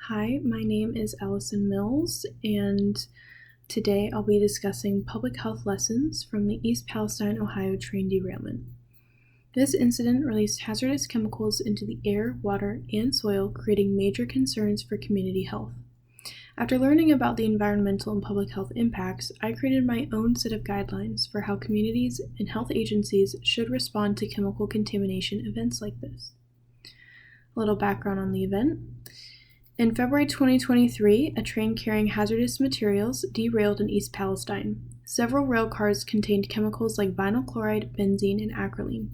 Hi, my name is Allison Mills, and today I'll be discussing public health lessons from the East Palestine, Ohio train derailment. This incident released hazardous chemicals into the air, water, and soil, creating major concerns for community health. After learning about the environmental and public health impacts, I created my own set of guidelines for how communities and health agencies should respond to chemical contamination events like this. A little background on the event. In February 2023, a train carrying hazardous materials derailed in East Palestine. Several rail cars contained chemicals like vinyl chloride, benzene, and acrolein.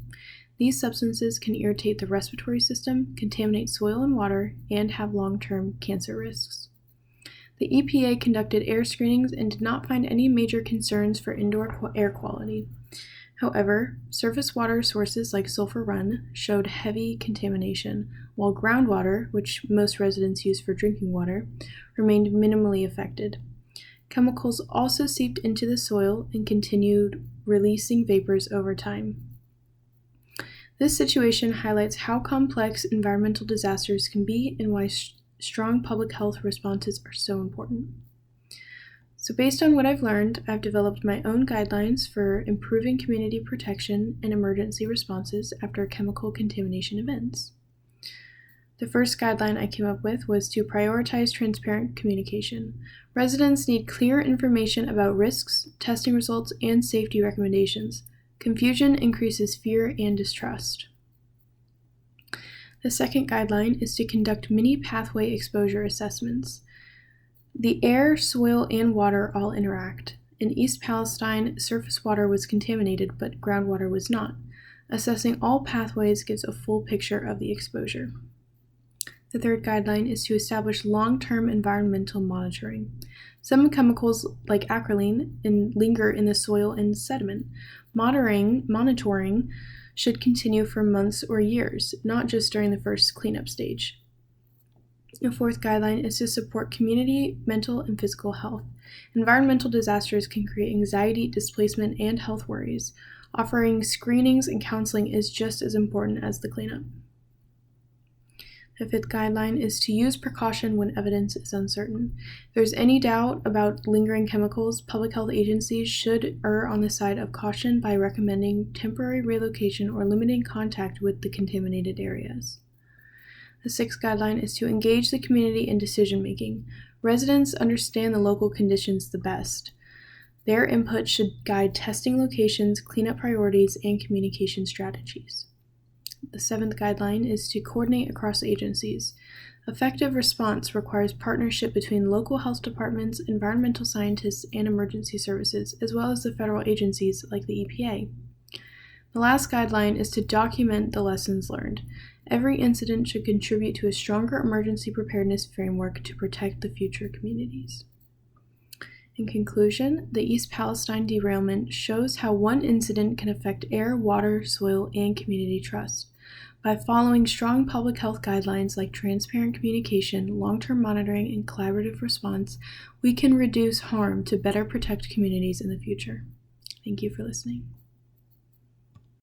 These substances can irritate the respiratory system, contaminate soil and water, and have long-term cancer risks. The EPA conducted air screenings and did not find any major concerns for indoor air quality. However, surface water sources like Sulphur Run showed heavy contamination, while groundwater, which most residents use for drinking water, remained minimally affected. Chemicals also seeped into the soil and continued releasing vapors over time. This situation highlights how complex environmental disasters can be and why strong public health responses are so important. So based on what I've learned, I've developed my own guidelines for improving community protection and emergency responses after chemical contamination events. The first guideline I came up with was to prioritize transparent communication. Residents need clear information about risks, testing results, and safety recommendations. Confusion increases fear and distrust. The second guideline is to conduct mini pathway exposure assessments. The air, soil, and water all interact. In East Palestine, surface water was contaminated, but groundwater was not. Assessing all pathways gives a full picture of the exposure. The third guideline is to establish long-term environmental monitoring. Some chemicals, like acrolein, linger in the soil and sediment. Monitoring should continue for months or years, not just during the first cleanup stage. The fourth guideline is to support community, mental, and physical health. Environmental disasters can create anxiety, displacement, and health worries. Offering screenings and counseling is just as important as the cleanup. The fifth guideline is to use precaution when evidence is uncertain. If there's any doubt about lingering chemicals, public health agencies should err on the side of caution by recommending temporary relocation or limiting contact with the contaminated areas. The sixth guideline is to engage the community in decision-making. Residents understand the local conditions the best. Their input should guide testing locations, cleanup priorities, and communication strategies. The seventh guideline is to coordinate across agencies. Effective response requires partnership between local health departments, environmental scientists, and emergency services, as well as the federal agencies like the EPA. The last guideline is to document the lessons learned. Every incident should contribute to a stronger emergency preparedness framework to protect the future communities. In conclusion, the East Palestine derailment shows how one incident can affect air, water, soil, and community trust. By following strong public health guidelines like transparent communication, long-term monitoring, and collaborative response, we can reduce harm to better protect communities in the future. Thank you for listening.